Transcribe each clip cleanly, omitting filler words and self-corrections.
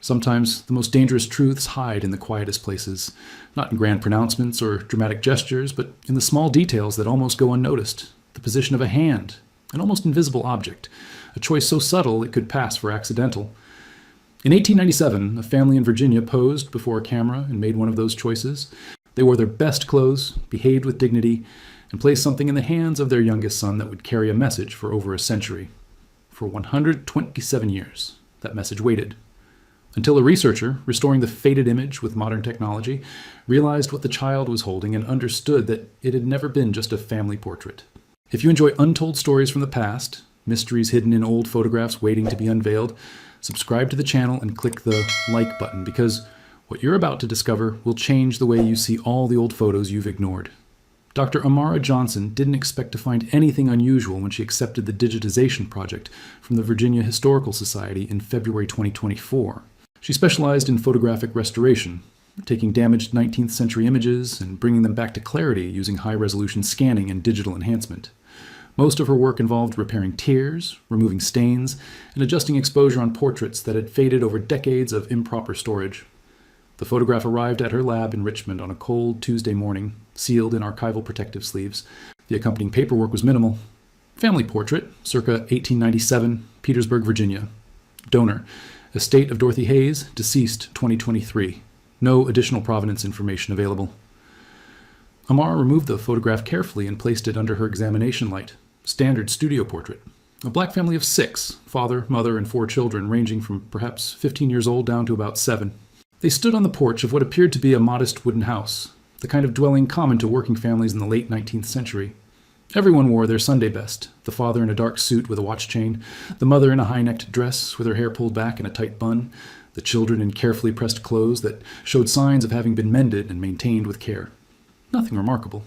Sometimes the most dangerous truths hide in the quietest places, not in grand pronouncements or dramatic gestures, but in the small details that almost go unnoticed. The position of a hand, an almost invisible object, a choice so subtle it could pass for accidental. In 1897, a family in Virginia posed before a camera and made one of those choices. They wore their best clothes, behaved with dignity, and placed something in the hands of their youngest son that would carry a message for over a century. For 127 years, that message waited. Until a researcher, restoring the faded image with modern technology, realized what the child was holding and understood that it had never been just a family portrait. If you enjoy untold stories from the past, mysteries hidden in old photographs waiting to be unveiled, subscribe to the channel and click the like button, because what you're about to discover will change the way you see all the old photos you've ignored. Dr. Amara Johnson didn't expect to find anything unusual when she accepted the digitization project from the Virginia Historical Society in February 2024. She specialized in photographic restoration, taking damaged 19th century images and bringing them back to clarity using high-resolution scanning and digital enhancement. Most of her work involved repairing tears, removing stains, and adjusting exposure on portraits that had faded over decades of improper storage. The photograph arrived at her lab in Richmond on a cold Tuesday morning, sealed in archival protective sleeves. The accompanying paperwork was minimal. Family portrait, circa 1897, Petersburg, Virginia. Donor, estate of Dorothy Hayes, deceased 2023. No additional provenance information available. Amara removed the photograph carefully and placed it under her examination light. Standard studio portrait. A black family of 6, father, mother, and 4 children, ranging from perhaps 15 years old down to about 7. They stood on the porch of what appeared to be a modest wooden house, the kind of dwelling common to working families in the late 19th century. Everyone wore their Sunday best, the father in a dark suit with a watch chain, the mother in a high-necked dress with her hair pulled back in a tight bun, the children in carefully pressed clothes that showed signs of having been mended and maintained with care. Nothing remarkable.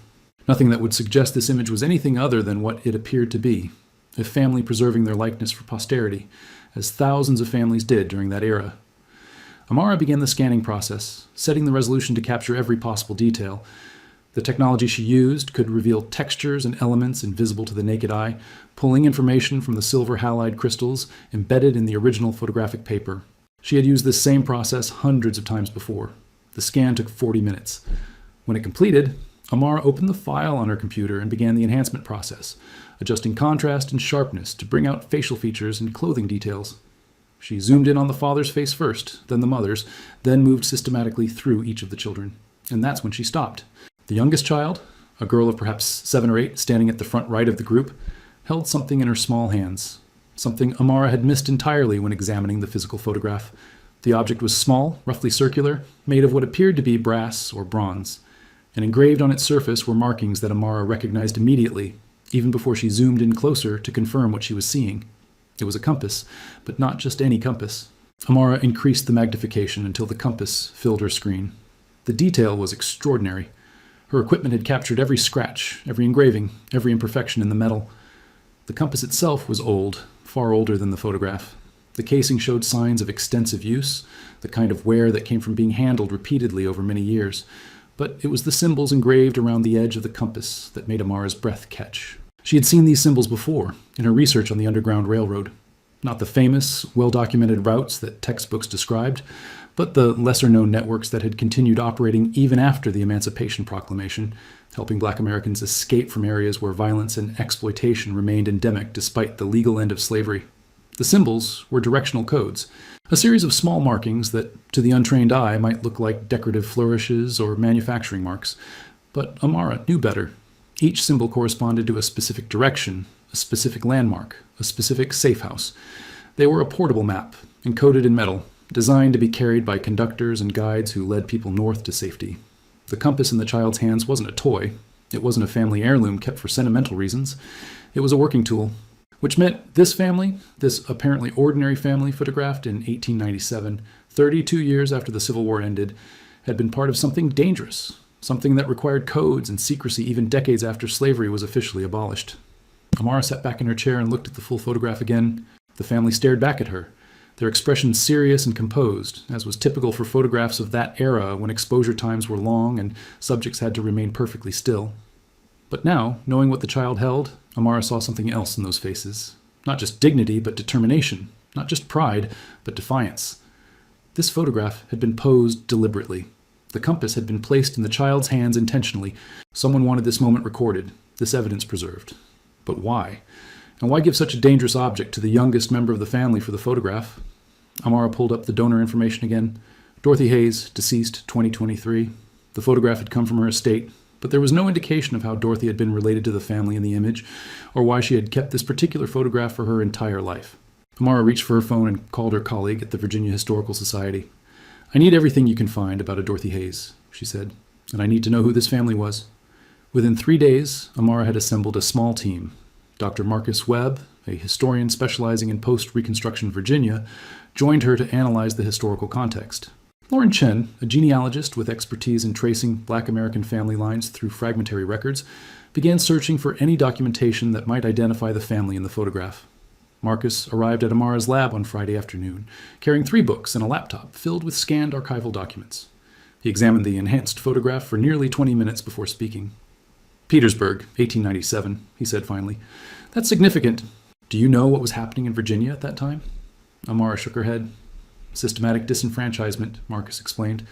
Nothing that would suggest this image was anything other than what it appeared to be, a family preserving their likeness for posterity, as thousands of families did during that era. Amara began the scanning process, setting the resolution to capture every possible detail. The technology she used could reveal textures and elements invisible to the naked eye, pulling information from the silver halide crystals embedded in the original photographic paper. She had used this same process hundreds of times before. The scan took 40 minutes. When it completed, Amara opened the file on her computer and began the enhancement process, adjusting contrast and sharpness to bring out facial features and clothing details. She zoomed in on the father's face first, then the mother's, then moved systematically through each of the children. And that's when she stopped. The youngest child, a girl of perhaps 7 or 8, standing at the front right of the group, held something in her small hands, something Amara had missed entirely when examining the physical photograph. The object was small, roughly circular, made of what appeared to be brass or bronze, and engraved on its surface were markings that Amara recognized immediately, even before she zoomed in closer to confirm what she was seeing. It was a compass, but not just any compass. Amara increased the magnification until the compass filled her screen. The detail was extraordinary. Her equipment had captured every scratch, every engraving, every imperfection in the metal. The compass itself was old, far older than the photograph. The casing showed signs of extensive use, the kind of wear that came from being handled repeatedly over many years. But it was the symbols engraved around the edge of the compass that made Amara's breath catch. She had seen these symbols before, in her research on the Underground Railroad. Not the famous, well-documented routes that textbooks described, but the lesser-known networks that had continued operating even after the Emancipation Proclamation, helping Black Americans escape from areas where violence and exploitation remained endemic despite the legal end of slavery. The symbols were directional codes, a series of small markings that, to the untrained eye, might look like decorative flourishes or manufacturing marks. But Amara knew better. Each symbol corresponded to a specific direction, a specific landmark, a specific safe house. They were a portable map, encoded in metal, designed to be carried by conductors and guides who led people north to safety. The compass in the child's hands wasn't a toy. It wasn't a family heirloom kept for sentimental reasons. It was a working tool, which meant this family, this apparently ordinary family photographed in 1897, 32 years after the Civil War ended, had been part of something dangerous, something that required codes and secrecy even decades after slavery was officially abolished. Amara sat back in her chair and looked at the full photograph again. The family stared back at her, their expressions serious and composed, as was typical for photographs of that era when exposure times were long and subjects had to remain perfectly still. But now, knowing what the child held, Amara saw something else in those faces. Not just dignity, but determination. Not just pride, but defiance. This photograph had been posed deliberately. The compass had been placed in the child's hands intentionally. Someone wanted this moment recorded, this evidence preserved. But why? And why give such a dangerous object to the youngest member of the family for the photograph? Amara pulled up the donor information again. Dorothy Hayes, deceased, 2023. The photograph had come from her estate, but there was no indication of how Dorothy had been related to the family in the image, or why she had kept this particular photograph for her entire life. Amara reached for her phone and called her colleague at the Virginia Historical Society. "I need everything you can find about a Dorothy Hayes," she said, "and I need to know who this family was." Within 3 days, Amara had assembled a small team. Dr. Marcus Webb, a historian specializing in post-Reconstruction Virginia, joined her to analyze the historical context. Lauren Chen, a genealogist with expertise in tracing Black American family lines through fragmentary records, began searching for any documentation that might identify the family in the photograph. Marcus arrived at Amara's lab on Friday afternoon, carrying 3 books and a laptop filled with scanned archival documents. He examined the enhanced photograph for nearly 20 minutes before speaking. "Petersburg, 1897, he said finally. "That's significant. Do you know what was happening in Virginia at that time?" Amara shook her head. "Systematic disenfranchisement," Marcus explained.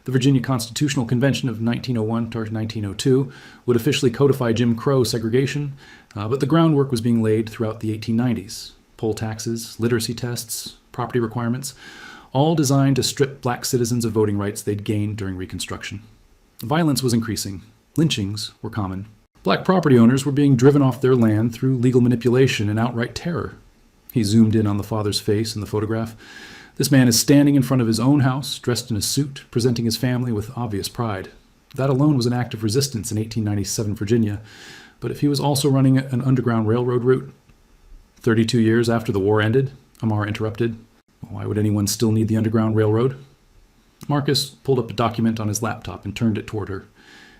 The Virginia Constitutional Convention of 1901 to 1902 would officially codify Jim Crow segregation, but the groundwork was being laid throughout the 1890s. Poll taxes, literacy tests, property requirements, all designed to strip black citizens of voting rights they'd gained during Reconstruction. Violence was increasing. Lynchings were common. Black property owners were being driven off their land through legal manipulation and outright terror. He zoomed in on the father's face in the photograph. This man is standing in front of his own house, dressed in a suit, presenting his family with obvious pride. That alone was an act of resistance in 1897 Virginia. But if he was also running an underground railroad route? 32 years after the war ended, Amara interrupted. Why would anyone still need the Underground Railroad? Marcus pulled up a document on his laptop and turned it toward her.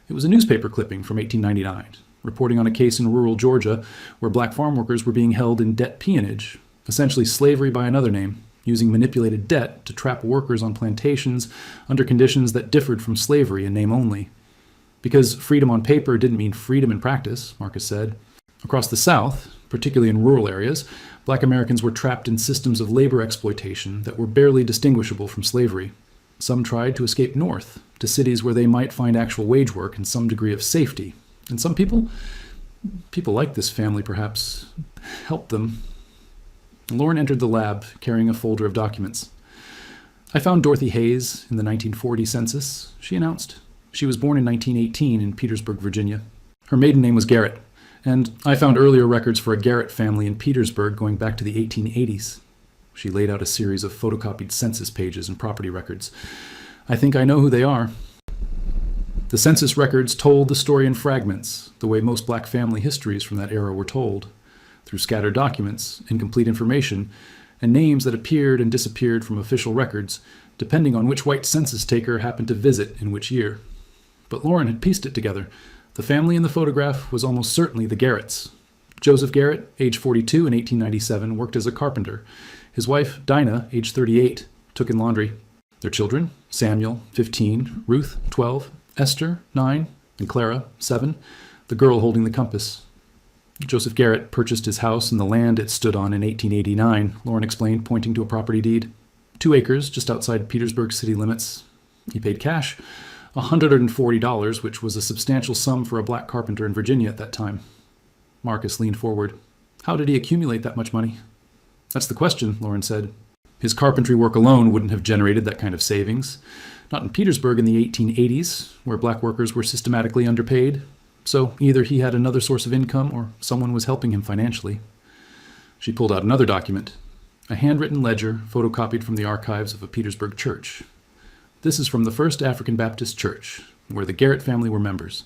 It was a newspaper clipping from 1899, reporting on a case in rural Georgia where black farm workers were being held in debt peonage, essentially slavery by another name, using manipulated debt to trap workers on plantations under conditions that differed from slavery in name only. Because freedom on paper didn't mean freedom in practice, Marcus said. Across the South, particularly in rural areas, black Americans were trapped in systems of labor exploitation that were barely distinguishable from slavery. Some tried to escape north, to cities where they might find actual wage work and some degree of safety. And some people like this family perhaps, helped them. Lauren entered the lab, carrying a folder of documents. "I found Dorothy Hayes in the 1940 census," she announced. She was born in 1918 in Petersburg, Virginia. Her maiden name was Garrett, and I found earlier records for a Garrett family in Petersburg going back to the 1880s. She laid out a series of photocopied census pages and property records. "I think I know who they are." The census records told the story in fragments, the way most black family histories from that era were told, through scattered documents, incomplete information, and names that appeared and disappeared from official records, depending on which white census taker happened to visit in which year. But Lauren had pieced it together. The family in the photograph was almost certainly the Garretts. Joseph Garrett, age 42 in 1897, worked as a carpenter. His wife, Dinah, age 38, took in laundry. Their children, Samuel, 15, Ruth, 12, Esther, 9, and Clara, 7, the girl holding the compass. Joseph Garrett purchased his house and the land it stood on in 1889, Lauren explained, pointing to a property deed. 2 acres just outside Petersburg city limits. He paid cash, $140, which was a substantial sum for a black carpenter in Virginia at that time. Marcus leaned forward. "How did he accumulate that much money?" "That's the question," Lauren said. "His carpentry work alone wouldn't have generated that kind of savings. Not in Petersburg in the 1880s, where black workers were systematically underpaid. So either he had another source of income or someone was helping him financially." She pulled out another document, a handwritten ledger photocopied from the archives of a Petersburg church. "This is from the First African Baptist Church, where the Garrett family were members.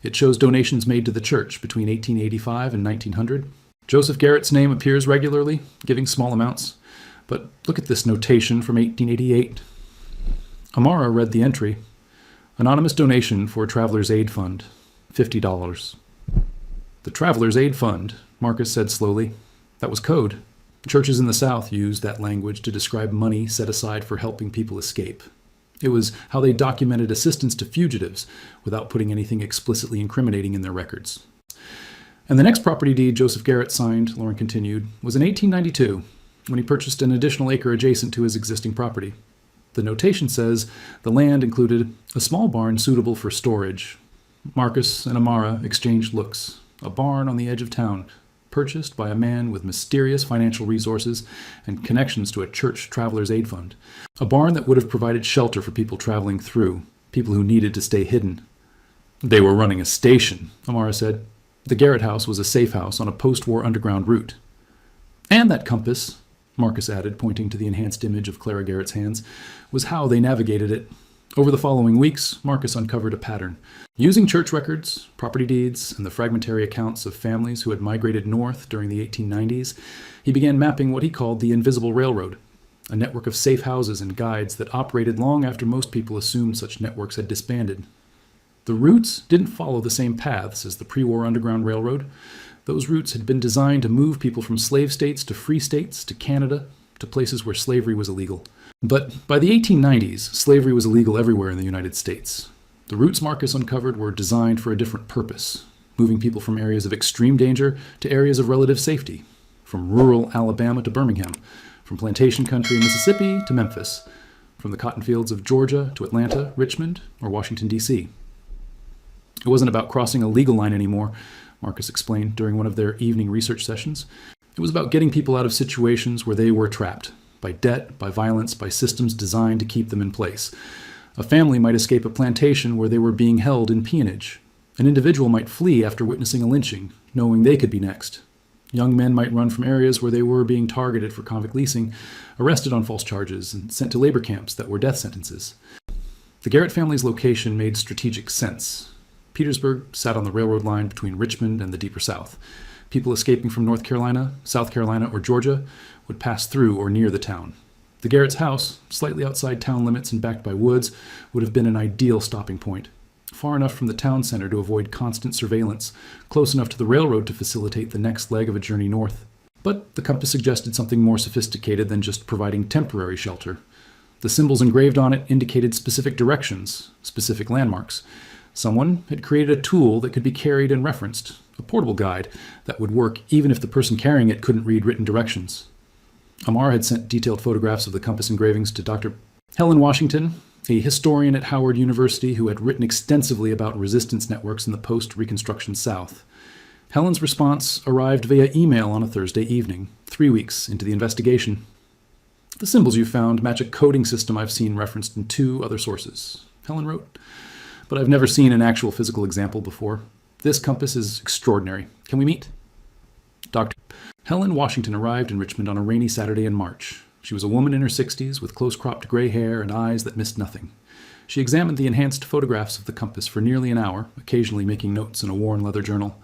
It shows donations made to the church between 1885 and 1900. Joseph Garrett's name appears regularly, giving small amounts. But look at this notation from 1888. Amara read the entry. Anonymous donation for Travelers Aid Fund, $50. "The Travelers Aid Fund," Marcus said slowly. "That was code. Churches in the South used that language to describe money set aside for helping people escape. It was how they documented assistance to fugitives without putting anything explicitly incriminating in their records." And the next property deed Joseph Garrett signed, Lauren continued, was in 1892, when he purchased an additional acre adjacent to his existing property. The notation says the land included a small barn suitable for storage. Marcus and Amara exchanged looks. A barn on the edge of town, purchased by a man with mysterious financial resources and connections to a church traveler's aid fund. A barn that would have provided shelter for people traveling through, people who needed to stay hidden. They were running a station, Amara said. The Garrett house was a safe house on a post-war underground route. And that compass, Marcus added, pointing to the enhanced image of Clara Garrett's hands, was how they navigated it. Over the following weeks, Marcus uncovered a pattern. Using church records, property deeds, and the fragmentary accounts of families who had migrated north during the 1890s, he began mapping what he called the Invisible Railroad, a network of safe houses and guides that operated long after most people assumed such networks had disbanded. The routes didn't follow the same paths as the pre-war Underground Railroad. Those routes had been designed to move people from slave states to free states to Canada to places where slavery was illegal. But by the 1890s, slavery was illegal everywhere in the United States. The routes Marcus uncovered were designed for a different purpose, moving people from areas of extreme danger to areas of relative safety, from rural Alabama to Birmingham, from plantation country in Mississippi to Memphis, from the cotton fields of Georgia to Atlanta, Richmond, or Washington, D.C. It wasn't about crossing a legal line anymore, Marcus explained during one of their evening research sessions. It was about getting people out of situations where they were trapped, by debt, by violence, by systems designed to keep them in place. A family might escape a plantation where they were being held in peonage. An individual might flee after witnessing a lynching, knowing they could be next. Young men might run from areas where they were being targeted for convict leasing, arrested on false charges, and sent to labor camps that were death sentences. The Garrett family's location made strategic sense. Petersburg sat on the railroad line between Richmond and the deeper South. People escaping from North Carolina, South Carolina, or Georgia would pass through or near the town. The Garrett's house, slightly outside town limits and backed by woods, would have been an ideal stopping point. Far enough from the town center to avoid constant surveillance, close enough to the railroad to facilitate the next leg of a journey north. But the compass suggested something more sophisticated than just providing temporary shelter. The symbols engraved on it indicated specific directions, specific landmarks. Someone had created a tool that could be carried and referenced, a portable guide that would work even if the person carrying it couldn't read written directions. Amar had sent detailed photographs of the compass engravings to Dr. Helen Washington, a historian at Howard University who had written extensively about resistance networks in the post-Reconstruction South. Helen's response arrived via email on a Thursday evening, 3 weeks into the investigation. The symbols you found match a coding system I've seen referenced in 2 other sources, Helen wrote, but I've never seen an actual physical example before. This compass is extraordinary. Can we meet? Dr. Helen Washington arrived in Richmond on a rainy Saturday in March. She was a woman in her 60s with close-cropped gray hair and eyes that missed nothing. She examined the enhanced photographs of the compass for nearly an hour, occasionally making notes in a worn leather journal.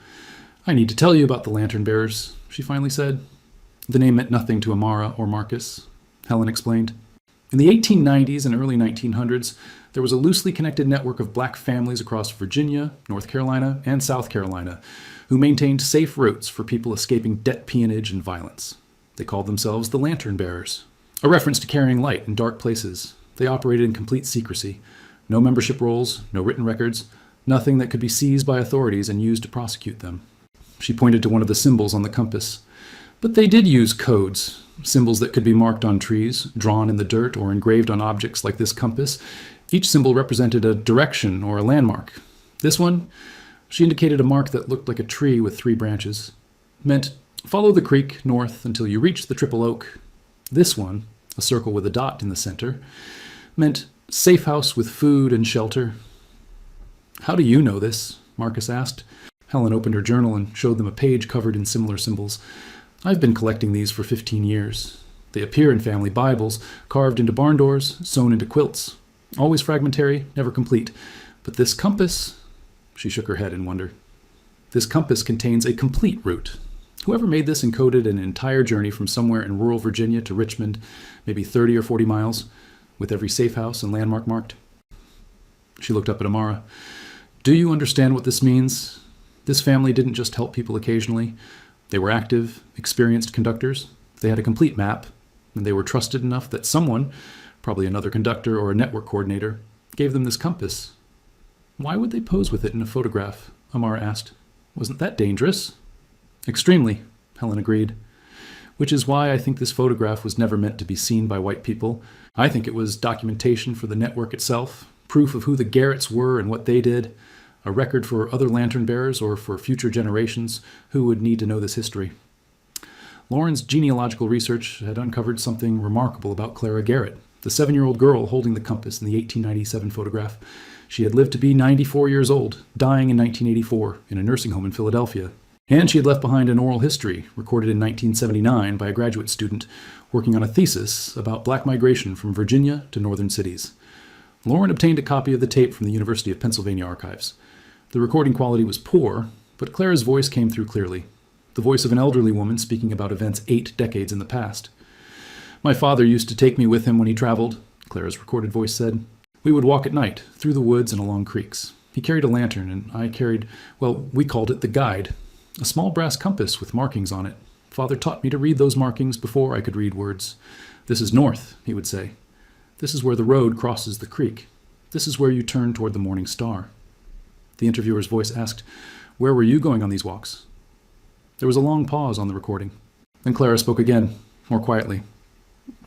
"I need to tell you about the lantern bearers," she finally said. The name meant nothing to Amara or Marcus, Helen explained. In the 1890s and early 1900s, there was a loosely connected network of black families across Virginia, North Carolina, and South Carolina who maintained safe routes for people escaping debt, peonage, and violence. They called themselves the lantern bearers, a reference to carrying light in dark places. They operated in complete secrecy. No membership rolls, no written records, nothing that could be seized by authorities and used to prosecute them. She pointed to one of the symbols on the compass. But they did use codes, symbols that could be marked on trees, drawn in the dirt, or engraved on objects like this compass. Each symbol represented a direction or a landmark. This one, she indicated a mark that looked like a tree with 3 branches, meant follow the creek north until you reach the triple oak. This one, a circle with a dot in the center, meant safe house with food and shelter. "How do you know this?" Marcus asked. Helen opened her journal and showed them a page covered in similar symbols. "I've been collecting these for 15 years. They appear in family Bibles, carved into barn doors, sewn into quilts. Always fragmentary, never complete. But this compass..." She shook her head in wonder. "This compass contains a complete route. Whoever made this encoded an entire journey from somewhere in rural Virginia to Richmond, maybe 30 or 40 miles, with every safe house and landmark marked." She looked up at Amara. "Do you understand what this means? This family didn't just help people occasionally. They were active, experienced conductors. They had a complete map, and they were trusted enough that someone, probably another conductor or a network coordinator, gave them this compass." "Why would they pose with it in a photograph?" Amara asked. "Wasn't that dangerous?" "Extremely," Helen agreed. which is why I think this photograph was never meant to be seen by white people. I think it was documentation for the network itself, proof of who the Garretts were and what they did, a record for other lantern bearers or for future generations who would need to know this history. Lauren's genealogical research had uncovered something remarkable about Clara Garrett, the 7-year-old girl holding the compass in the 1897 photograph. She had lived to be 94 years old, dying in 1984 in a nursing home in Philadelphia. And she had left behind an oral history recorded in 1979 by a graduate student working on a thesis about black migration from Virginia to northern cities. Lauren obtained a copy of the tape from the University of Pennsylvania archives. The recording quality was poor, but Clara's voice came through clearly, the voice of an elderly woman speaking about events 8 decades in the past. "My father used to take me with him when he traveled," Clara's recorded voice said. "We would walk at night, through the woods and along creeks. He carried a lantern, and I carried, well, we called it the guide, a small brass compass with markings on it. Father taught me to read those markings before I could read words. 'This is north,' he would say. 'This is where the road crosses the creek. This is where you turn toward the morning star.'" The interviewer's voice asked, "Where were you going on these walks?" There was a long pause on the recording. Then Clara spoke again, more quietly.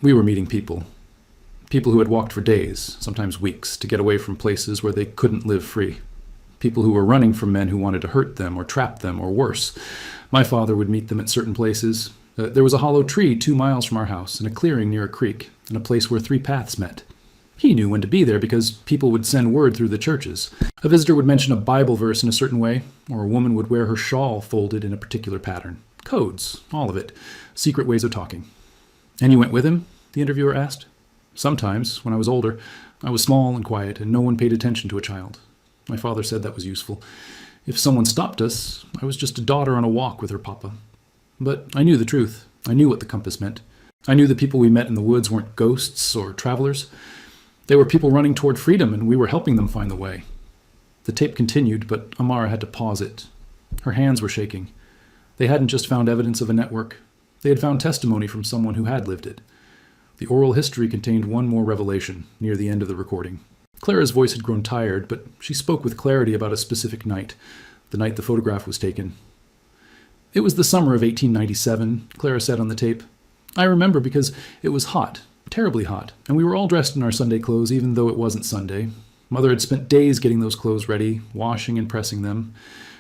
"We were meeting people. People who had walked for days, sometimes weeks, to get away from places where they couldn't live free. People who were running from men who wanted to hurt them or trap them, or worse. My father would meet them at certain places. There was a hollow tree 2 miles from our house, and a clearing near a creek, and a place where 3 paths met. He knew when to be there because people would send word through the churches. A visitor would mention a Bible verse in a certain way, or a woman would wear her shawl folded in a particular pattern. Codes, all of it. Secret ways of talking." "And you went with him?" the interviewer asked. "Sometimes, when I was older. I was small and quiet, and no one paid attention to a child. My father said that was useful. If someone stopped us, I was just a daughter on a walk with her papa. But I knew the truth. I knew what the compass meant. I knew the people we met in the woods weren't ghosts or travelers. They were people running toward freedom, and we were helping them find the way." The tape continued, but Amara had to pause it. Her hands were shaking. They hadn't just found evidence of a network. They had found testimony from someone who had lived it. The oral history contained one more revelation near the end of the recording. Clara's voice had grown tired, but she spoke with clarity about a specific night, the night the photograph was taken. "It was the summer of 1897, Clara said on the tape. "I remember because it was hot, terribly hot, and we were all dressed in our Sunday clothes even though it wasn't Sunday. Mother had spent days getting those clothes ready, washing and pressing them.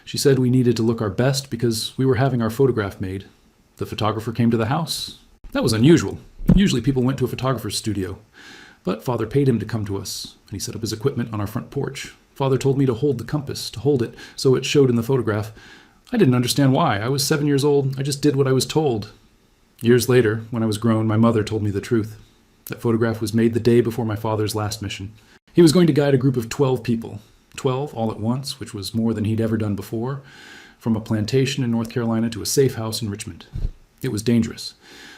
She said we needed to look our best because we were having our photograph made. The photographer came to the house. That was unusual. Usually people went to a photographer's studio. But Father paid him to come to us, and he set up his equipment on our front porch. Father told me to hold the compass, to hold it so it showed in the photograph. I didn't understand why. I was 7 years old. I just did what I was told. Years later, when I was grown, my mother told me the truth. That photograph was made the day before my father's last mission. He was going to guide a group of 12 people, 12 all at once, which was more than he'd ever done before, from a plantation in North Carolina to a safe house in Richmond. It was dangerous.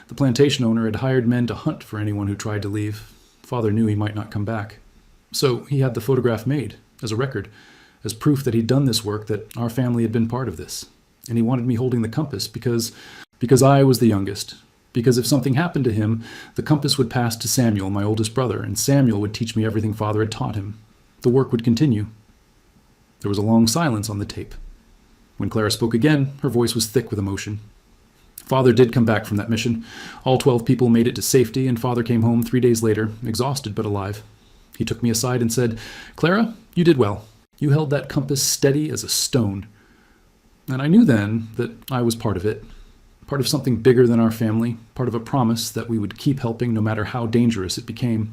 The plantation owner had hired men to hunt for anyone who tried to leave. Father knew he might not come back. So he had the photograph made, as a record, as proof that he'd done this work, that our family had been part of this. And he wanted me holding the compass because I was the youngest. Because if something happened to him, the compass would pass to Samuel, my oldest brother, and Samuel would teach me everything Father had taught him. The work would continue. There was a long silence on the tape. When Clara spoke again, her voice was thick with emotion. Father did come back from that mission. All 12 people made it to safety, and Father came home 3 days later, exhausted but alive. He took me aside and said, "Clara, you did well. You held that compass steady as a stone." And I knew then that I was part of it, part of something bigger than our family, part of a promise that we would keep helping no matter how dangerous it became.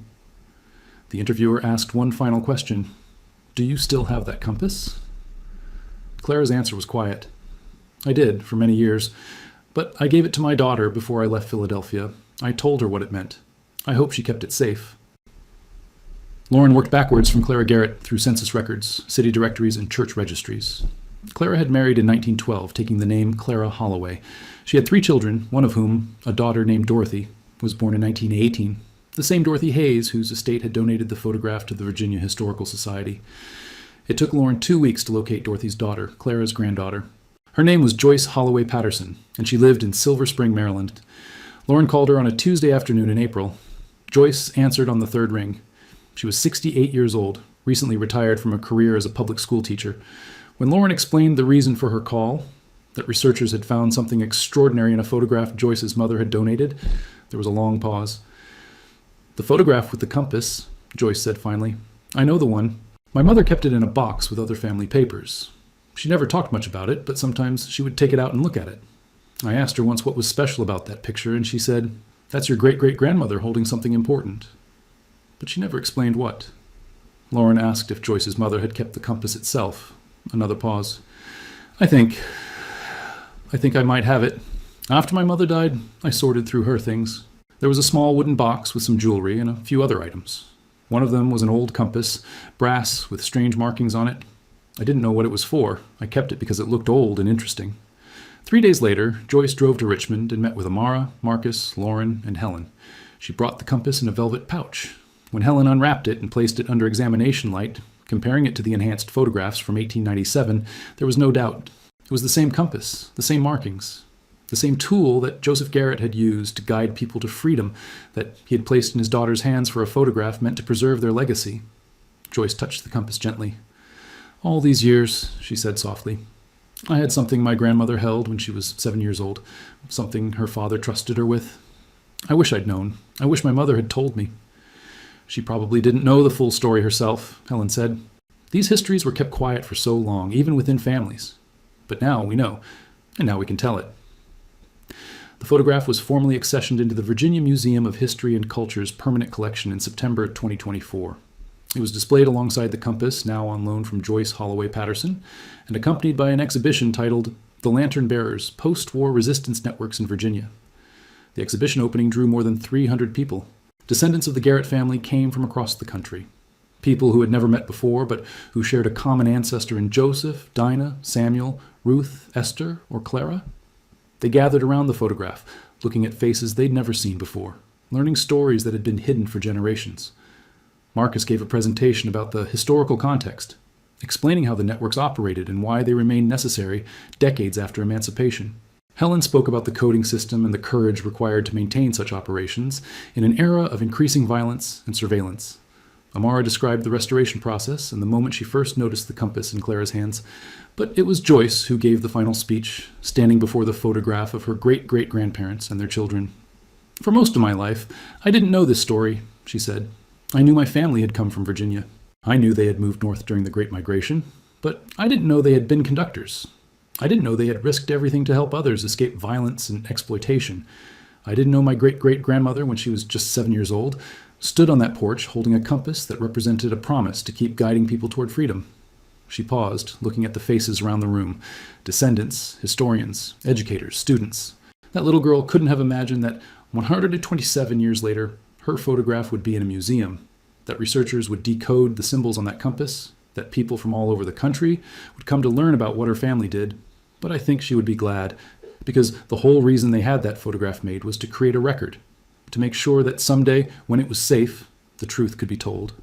The interviewer asked one final question. "Do you still have that compass?" Clara's answer was quiet. "I did, for many years. But I gave it to my daughter before I left Philadelphia. I told her what it meant. I hope she kept it safe." Lauren worked backwards from Clara Garrett through census records, city directories, and church registries. Clara had married in 1912, taking the name Clara Holloway. She had 3 children, one of whom, a daughter named Dorothy, was born in 1918, the same Dorothy Hayes whose estate had donated the photograph to the Virginia Historical Society. It took Lauren 2 weeks to locate Dorothy's daughter, Clara's granddaughter. Her name was Joyce Holloway Patterson, and she lived in Silver Spring, Maryland. Lauren called her on a Tuesday afternoon in April. Joyce answered on the 3rd ring. She was 68 years old, recently retired from a career as a public school teacher. When Lauren explained the reason for her call, that researchers had found something extraordinary in a photograph Joyce's mother had donated. There was a long pause. "The photograph with the compass," Joyce said finally. "I know the one. My mother kept it in a box with other family papers. She never talked much about it, but sometimes she would take it out and look at it. I asked her once what was special about that picture, and she said, 'That's your great-great-grandmother holding something important.' But she never explained what." Lauren asked if Joyce's mother had kept the compass itself. Another pause. I think I might have it. After my mother died, I sorted through her things. There was a small wooden box with some jewelry and a few other items. One of them was an old compass, brass with strange markings on it. I didn't know what it was for. I kept it because it looked old and interesting. 3 days later, Joyce drove to Richmond and met with Amara, Marcus, Lauren, and Helen. She brought the compass in a velvet pouch. When Helen unwrapped it and placed it under examination light, comparing it to the enhanced photographs from 1897, there was no doubt. It was the same compass, the same markings, the same tool that Joseph Garrett had used to guide people to freedom, that he had placed in his daughter's hands for a photograph meant to preserve their legacy. Joyce touched the compass gently. "All these years," she said softly, "I had something my grandmother held when she was 7 years old, something her father trusted her with. I wish I'd known. I wish my mother had told me." "She probably didn't know the full story herself," Helen said. "These histories were kept quiet for so long, even within families. But now we know, and now we can tell it." The photograph was formally accessioned into the Virginia Museum of History and Culture's permanent collection in September 2024. It was displayed alongside the compass, now on loan from Joyce Holloway Patterson, and accompanied by an exhibition titled "The Lantern Bearers, Post-War Resistance Networks in Virginia." The exhibition opening drew more than 300 people. Descendants of the Garrett family came from across the country. People who had never met before, but who shared a common ancestor in Joseph, Dinah, Samuel, Ruth, Esther, or Clara. They gathered around the photograph, looking at faces they'd never seen before, learning stories that had been hidden for generations. Marcus gave a presentation about the historical context, explaining how the networks operated and why they remained necessary decades after emancipation. Helen spoke about the coding system and the courage required to maintain such operations in an era of increasing violence and surveillance. Amara described the restoration process and the moment she first noticed the compass in Clara's hands, but it was Joyce who gave the final speech, standing before the photograph of her great-great-grandparents and their children. "For most of my life, I didn't know this story," she said. "I knew my family had come from Virginia. I knew they had moved north during the Great Migration, but I didn't know they had been conductors. I didn't know they had risked everything to help others escape violence and exploitation. I didn't know my great-great-grandmother, when she was just 7 years old, stood on that porch holding a compass that represented a promise to keep guiding people toward freedom." She paused, looking at the faces around the room. Descendants, historians, educators, students. That little girl couldn't have imagined that 127 years later, her photograph would be in a museum, that researchers would decode the symbols on that compass, that people from all over the country would come to learn about what her family did. But I think she would be glad, because the whole reason they had that photograph made was to create a record, to make sure that someday, when it was safe, the truth could be told.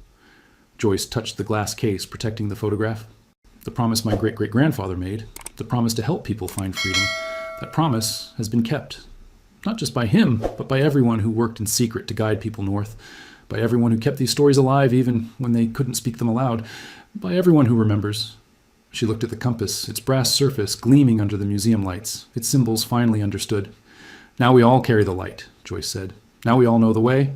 Joyce touched the glass case protecting the photograph. "The promise my great-great-grandfather made, the promise to help people find freedom, that promise has been kept. Not just by him, but by everyone who worked in secret to guide people north, by everyone who kept these stories alive even when they couldn't speak them aloud, by everyone who remembers." She looked at the compass, its brass surface gleaming under the museum lights, its symbols finally understood. "Now we all carry the light," Joyce said. "Now we all know the way.